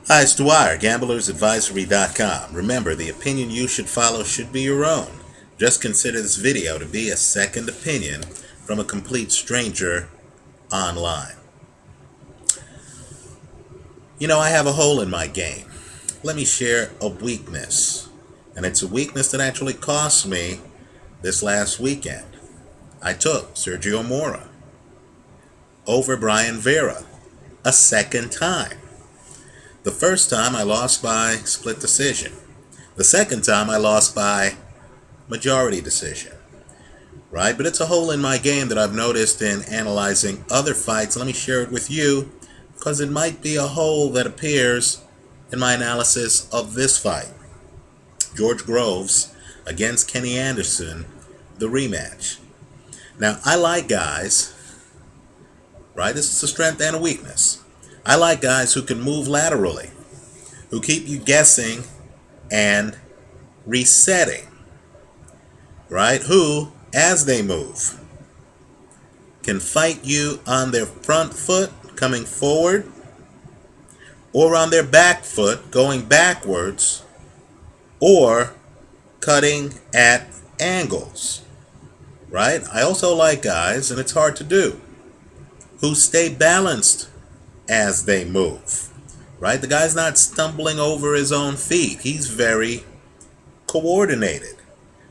Hi, it's Dwyer, gamblersadvisory.com. Remember, the opinion you should follow should be your own. Just consider this video to be a second opinion from a complete stranger online. You know, I have a hole in my game. Let me share a weakness. And it's a weakness that actually cost me this last weekend. I took Sergio Mora over Brian Vera a second time. The first time I lost by split decision. The second time I lost by majority decision. Right? But it's a hole in my game that I've noticed in analyzing other fights. Let me share it with you because it might be a hole that appears in my analysis of this fight. George Groves against Kenny Anderson, the rematch. Now, I like guys, right? This is a strength and a weakness. I like guys who can move laterally, who keep you guessing and resetting, right? Who, as they move, can fight you on their front foot coming forward or on their back foot going backwards or cutting at angles, right? I also like guys, and it's hard to do, who stay balanced as they move, right? The guy's not stumbling over his own feet. He's very coordinated.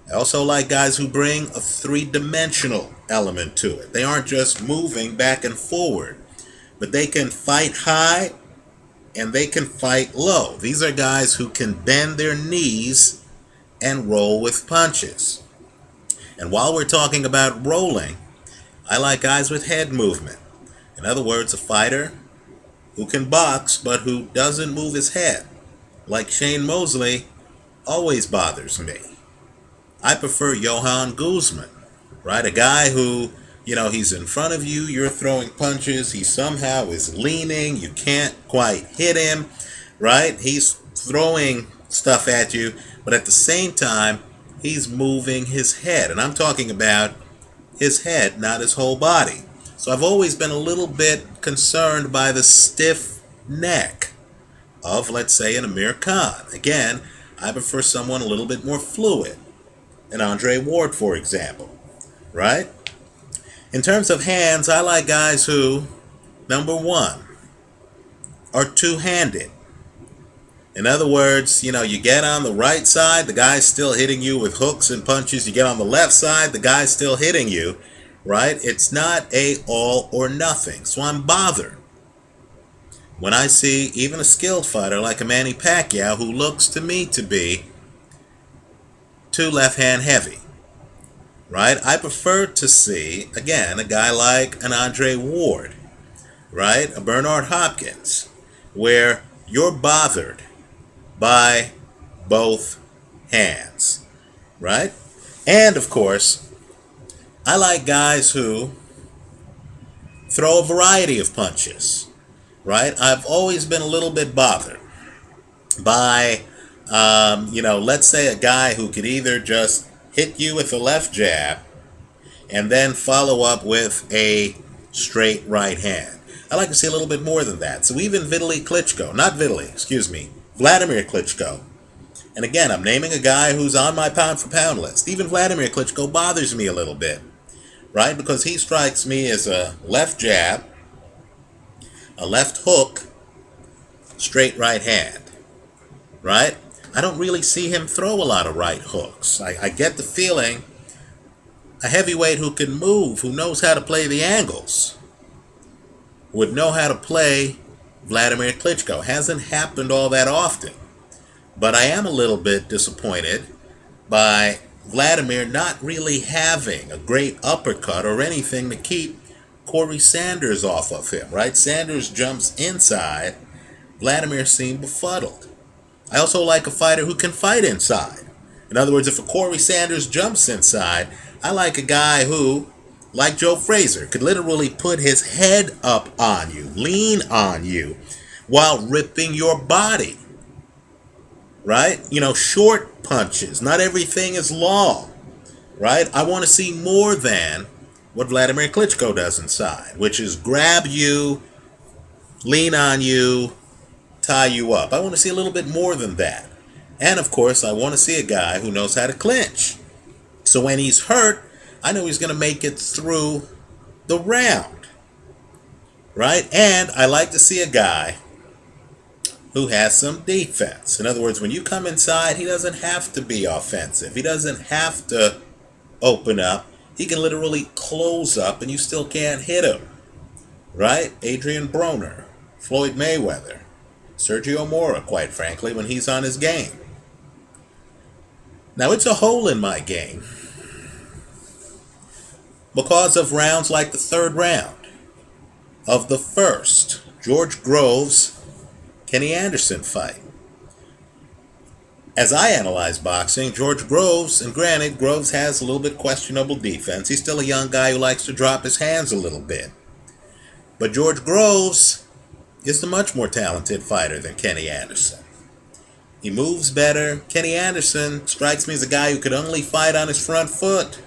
I also like guys who bring a three-dimensional element to it. They aren't just moving back and forward, but they can fight high and they can fight low. These are guys who can bend their knees and roll with punches. And while we're talking about rolling, I like guys with head movement. In other words, a fighter who can box but who doesn't move his head, like Shane Mosley, always bothers me. I prefer Johan Guzman, right? A guy who, he's in front of you, you're throwing punches, he somehow is leaning, you can't quite hit him, right? He's throwing stuff at you, but at the same time, he's moving his head. And I'm talking about his head, not his whole body. So I've always been a little bit concerned by the stiff neck of, let's say, an Amir Khan. Again, I prefer someone a little bit more fluid. An Andre Ward, for example, right? In terms of hands, I like guys who, number one, are two-handed. In other words, you get on the right side, the guy's still hitting you with hooks and punches. You get on the left side, the guy's still hitting you, right? It's not a all or nothing. So I'm bothered when I see even a skilled fighter like a Manny Pacquiao who looks to me to be too left-hand heavy, right? I prefer to see, again, a guy like an Andre Ward, right? A Bernard Hopkins, where you're bothered by both hands, right? And, of course, I like guys who throw a variety of punches, right? I've always been a little bit bothered by, let's say a guy who could either just hit you with a left jab and then follow up with a straight right hand. I like to see a little bit more than that. So even Vladimir Klitschko. And again, I'm naming a guy who's on my pound-for-pound list. Even Vladimir Klitschko bothers me a little bit, right? Because he strikes me as a left jab, a left hook, straight right hand, right? I don't really see him throw a lot of right hooks. I get the feeling a heavyweight who can move, who knows how to play the angles, would know how to play Vladimir Klitschko. Hasn't happened all that often. But I am a little bit disappointed by Vladimir not really having a great uppercut or anything to keep Corey Sanders off of him, right? Sanders jumps inside. Vladimir seemed befuddled. I also like a fighter who can fight inside. In other words, if a Corey Sanders jumps inside, I like a guy who, like Joe Frazier, could literally put his head up on you, lean on you, while ripping your body, right? Short punches. Not everything is long, right? I want to see more than what Vladimir Klitschko does inside, which is grab you, lean on you, tie you up. I want to see a little bit more than that. And of course, I want to see a guy who knows how to clinch. So when he's hurt, I know he's going to make it through the round, right? And I like to see a guy who has some defense. In other words, when you come inside, he doesn't have to be offensive. He doesn't have to open up. He can literally close up and you still can't hit him, right? Adrian Broner, Floyd Mayweather, Sergio Mora, quite frankly, when he's on his game. Now, it's a hole in my game because of rounds like the third round of the first George Groves Kenny Anderson fight. As I analyze boxing, George Groves, and granted, Groves has a little bit questionable defense. He's still a young guy who likes to drop his hands a little bit. But George Groves is a much more talented fighter than Kenny Anderson. He moves better. Kenny Anderson strikes me as a guy who could only fight on his front foot.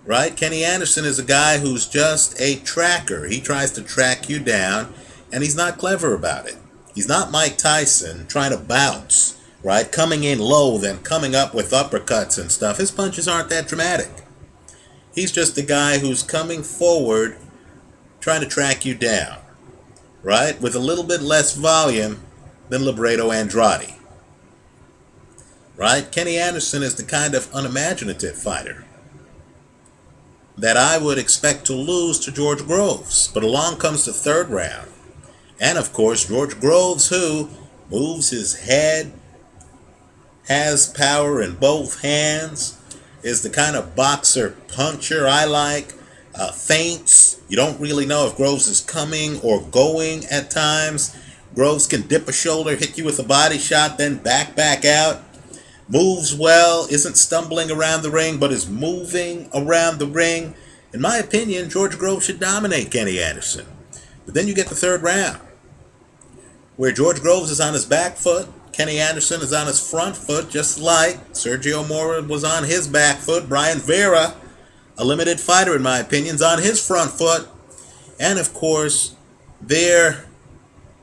Right? Kenny Anderson is a guy who's just a tracker. He tries to track you down, and he's not clever about it. He's not Mike Tyson trying to bounce, right? Coming in low, then coming up with uppercuts and stuff. His punches aren't that dramatic. He's just a guy who's coming forward, trying to track you down, right? With a little bit less volume than Libredo Andrade. Right? Kenny Anderson is the kind of unimaginative fighter that I would expect to lose to George Groves. But along comes the third round. And of course, George Groves, who moves his head, has power in both hands, is the kind of boxer puncher I like, feints. You don't really know if Groves is coming or going at times. Groves can dip a shoulder, hit you with a body shot, then back out. Moves well, isn't stumbling around the ring, but is moving around the ring. In my opinion, George Groves should dominate Kenny Anderson. But then you get the third round, where George Groves is on his back foot, Kenny Anderson is on his front foot, just like Sergio Mora was on his back foot. Brian Vera, a limited fighter in my opinion, is on his front foot. And of course, their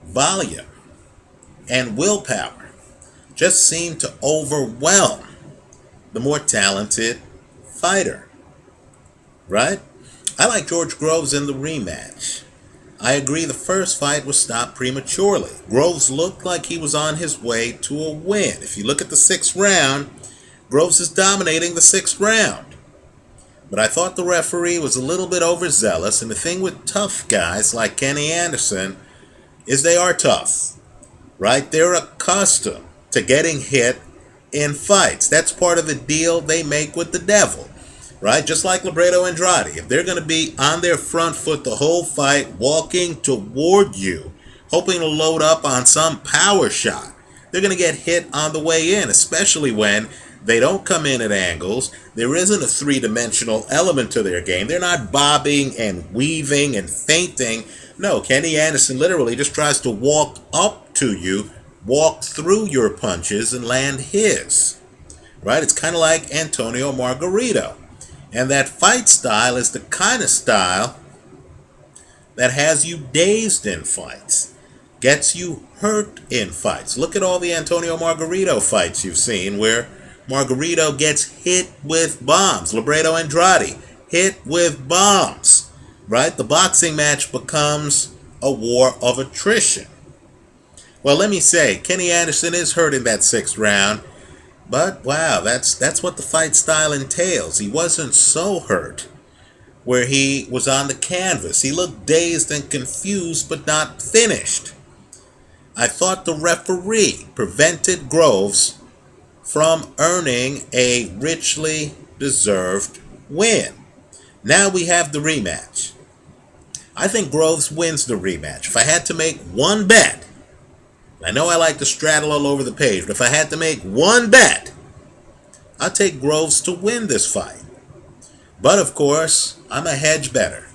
volume and willpower just seem to overwhelm the more talented fighter, right? I like George Groves in the rematch. I agree the first fight was stopped prematurely. Groves looked like he was on his way to a win. If you look at the sixth round, Groves is dominating the sixth round. But I thought the referee was a little bit overzealous, and the thing with tough guys like Kenny Anderson is they are tough, right? They're accustomed to getting hit in fights. That's part of the deal they make with the devil. Right? Just like Libredo Andrade. If they're going to be on their front foot the whole fight, walking toward you, hoping to load up on some power shot, they're going to get hit on the way in, especially when they don't come in at angles. There isn't a three-dimensional element to their game. They're not bobbing and weaving and feinting. No, Kenny Anderson literally just tries to walk up to you, walk through your punches, and land his. Right? It's kind of like Antonio Margarito. And that fight style is the kind of style that has you dazed in fights, gets you hurt in fights. Look at all the Antonio Margarito fights you've seen where Margarito gets hit with bombs. Libredo Andrade, hit with bombs. Right? The boxing match becomes a war of attrition. Well, let me say, Kenny Anderson is hurt in that sixth round. But wow, that's what the fight style entails. He wasn't so hurt where he was on the canvas. He looked dazed and confused, but not finished. I thought the referee prevented Groves from earning a richly deserved win. Now we have the rematch. I think Groves wins the rematch. If I had to make one bet, I know I like to straddle all over the page, but if I had to make one bet, I'd take Groves to win this fight. But of course, I'm a hedge better.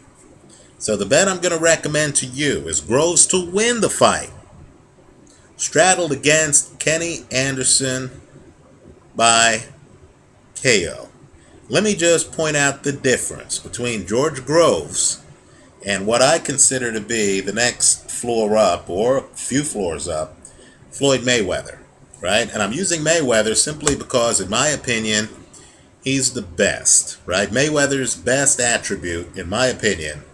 So the bet I'm going to recommend to you is Groves to win the fight, straddled against Kenny Anderson by KO. Let me just point out the difference between George Groves and what I consider to be the next floor up, or a few floors up, Floyd Mayweather, right? And I'm using Mayweather simply because, in my opinion, he's the best, right? Mayweather's best attribute, in my opinion,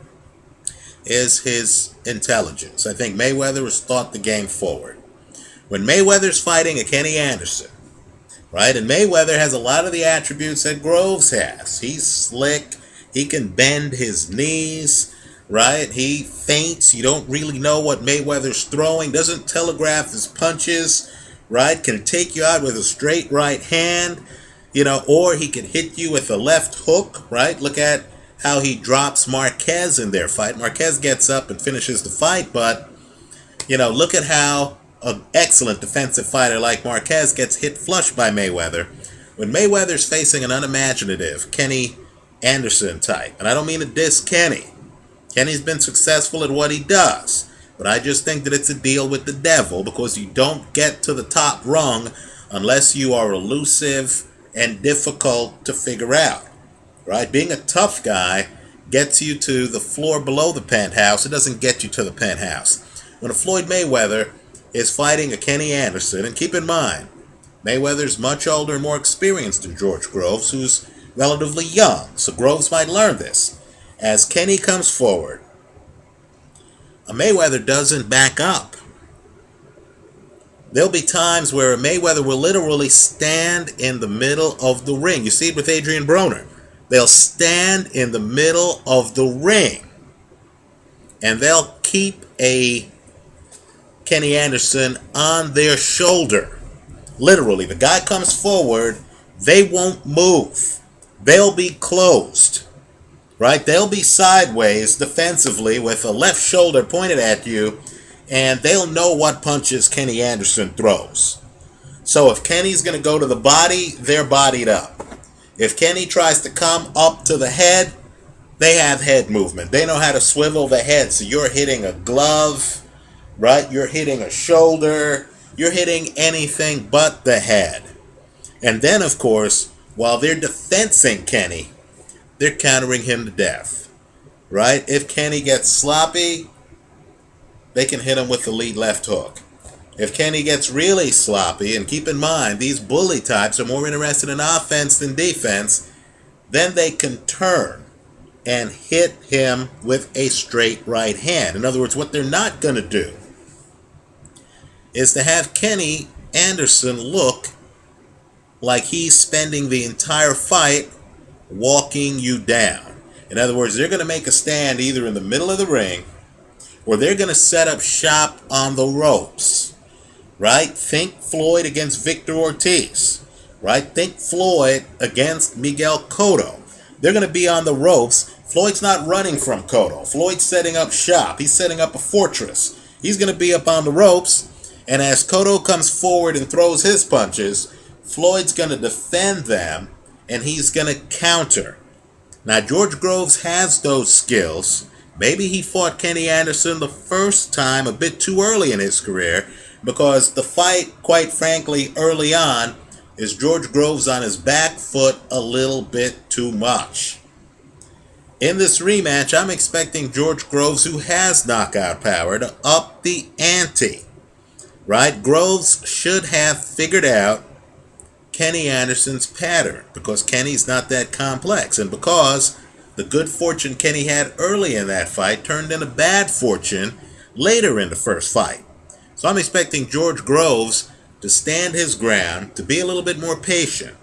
is his intelligence. I think Mayweather has thought the game forward. When Mayweather's fighting a Kenny Anderson, right? And Mayweather has a lot of the attributes that Groves has. He's slick. He can bend his knees, right? He feints. You don't really know what Mayweather's throwing. Doesn't telegraph his punches, right? Can take you out with a straight right hand, or he can hit you with a left hook, right? Look at how he drops Marquez in their fight. Marquez gets up and finishes the fight, but, look at how an excellent defensive fighter like Marquez gets hit flush by Mayweather when Mayweather's facing an unimaginative Kenny Anderson type. And I don't mean to diss Kenny. Kenny's been successful at what he does, but I just think that it's a deal with the devil, because you don't get to the top rung unless you are elusive and difficult to figure out, right? Being a tough guy gets you to the floor below the penthouse. It doesn't get you to the penthouse. When a Floyd Mayweather is fighting a Kenny Anderson, and keep in mind, Mayweather's much older and more experienced than George Groves, who's relatively young, so Groves might learn this. As Kenny comes forward, a Mayweather doesn't back up. There'll be times where a Mayweather will literally stand in the middle of the ring. You see it with Adrian Broner. They'll stand in the middle of the ring, and they'll keep a Kenny Anderson on their shoulder. Literally, the guy comes forward, they won't move. They'll be closed, right? They'll be sideways defensively with a left shoulder pointed at you, and they'll know what punches Kenny Anderson throws. So if Kenny's going to go to the body, they're bodied up. If Kenny tries to come up to the head, they have head movement. They know how to swivel the head, so you're hitting a glove, right? You're hitting a shoulder. You're hitting anything but the head. And then, of course, while they're defensing Kenny, they're countering him to death, right? If Kenny gets sloppy, they can hit him with the lead left hook. If Kenny gets really sloppy, and keep in mind, these bully types are more interested in offense than defense, then they can turn and hit him with a straight right hand. In other words, what they're not going to do is to have Kenny Anderson look like he's spending the entire fight walking you down. In other words, they're going to make a stand either in the middle of the ring, or they're going to set up shop on the ropes, right? Think Floyd against Victor Ortiz, right? Think Floyd against Miguel Cotto. They're going to be on the ropes. Floyd's not running from Cotto. Floyd's setting up shop. He's setting up a fortress. He's going to be up on the ropes, and as Cotto comes forward and throws his punches, Floyd's going to defend them, and he's going to counter. Now, George Groves has those skills. Maybe he fought Kenny Anderson the first time a bit too early in his career, because the fight, quite frankly, early on, is George Groves on his back foot a little bit too much. In this rematch, I'm expecting George Groves, who has knockout power, to up the ante. Right? Groves should have figured out Kenny Anderson's pattern, because Kenny's not that complex, and because the good fortune Kenny had early in that fight turned into bad fortune later in the first fight. So I'm expecting George Groves to stand his ground, to be a little bit more patient,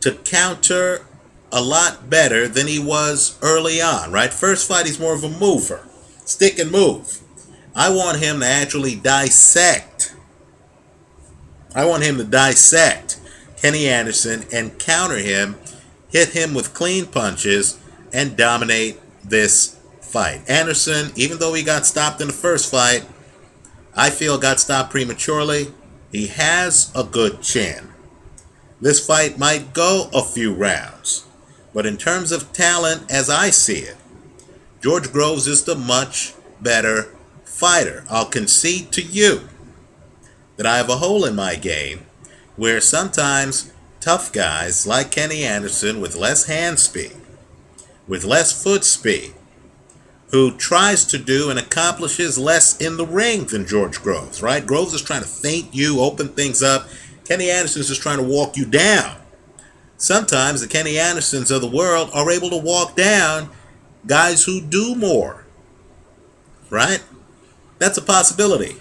to counter a lot better than he was early on, right? First fight, he's more of a mover, stick and move. I want him to actually dissect. I want him to dissect Kenny Anderson and counter him, hit him with clean punches, and dominate this fight. Anderson, even though he got stopped in the first fight, I feel got stopped prematurely. He has a good chin. This fight might go a few rounds, but in terms of talent, as I see it, George Groves is the much better fighter. I'll concede to you that I have a hole in my game where sometimes tough guys like Kenny Anderson with less hand speed, with less foot speed, who tries to do and accomplishes less in the ring than George Groves, right? Groves is trying to feint you, open things up. Kenny Anderson is just trying to walk you down. Sometimes the Kenny Andersons of the world are able to walk down guys who do more, right? That's a possibility.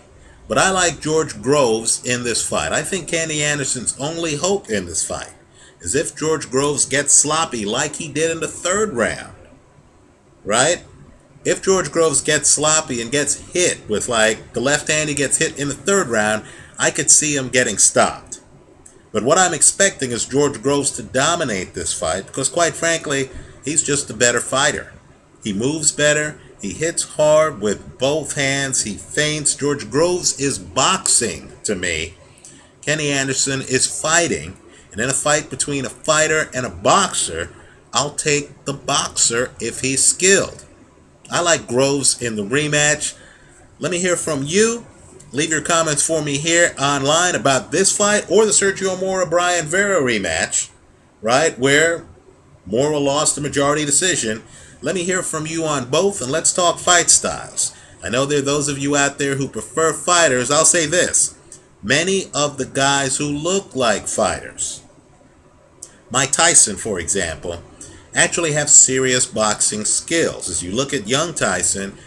But I like George Groves in this fight. I think Kenny Anderson's only hope in this fight is if George Groves gets sloppy like he did in the third round, right? If George Groves gets sloppy and gets hit with like the left hand he gets hit in the third round, I could see him getting stopped. But what I'm expecting is George Groves to dominate this fight because quite frankly, he's just a better fighter. He moves better. He hits hard with both hands. He feints. George Groves is boxing to me. Kenny Anderson is fighting. And in a fight between a fighter and a boxer, I'll take the boxer if he's skilled. I like Groves in the rematch. Let me hear from you. Leave your comments for me here online about this fight or the Sergio Mora-Brian Vera rematch, right, where Mora lost the majority decision. Let me hear from you on both, and let's talk fight styles. I know there are those of you out there who prefer fighters. I'll say this. Many of the guys who look like fighters, Mike Tyson, for example, actually have serious boxing skills. As you look at young Tyson,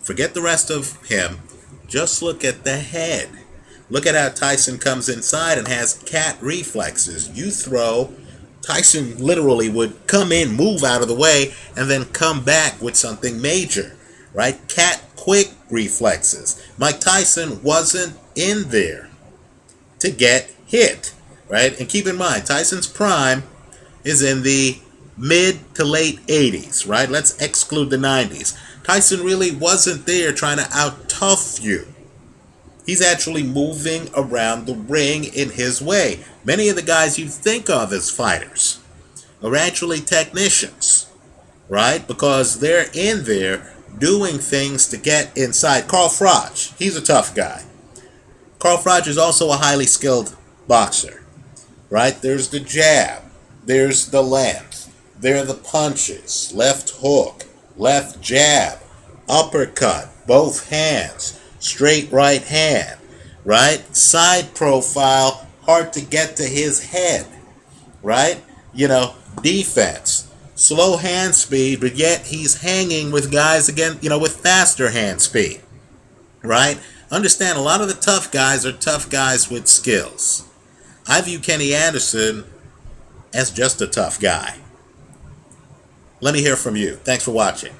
forget the rest of him. Just look at the head. Look at how Tyson comes inside and has cat reflexes. You throw, Tyson literally would come in, move out of the way, and then come back with something major, right? Cat quick reflexes. Mike Tyson wasn't in there to get hit, right? And keep in mind, Tyson's prime is in the mid to late 80s, right? Let's exclude the 90s. Tyson really wasn't there trying to out-tough you. He's actually moving around the ring in his way. Many of the guys you think of as fighters are actually technicians, right? Because they're in there doing things to get inside. Carl Froch, he's a tough guy. Carl Froch is also a highly skilled boxer, right? There's the jab. There's the length. There are the punches. Left hook. Left jab. Uppercut. Both hands. Straight right hand. Right? Side profile. Hard to get to his head. Right? Defense. Slow hand speed, but yet he's hanging with guys again, with faster hand speed. Right? Understand, a lot of the tough guys are tough guys with skills. I view Kenny Anderson as just a tough guy. Let me hear from you. Thanks for watching.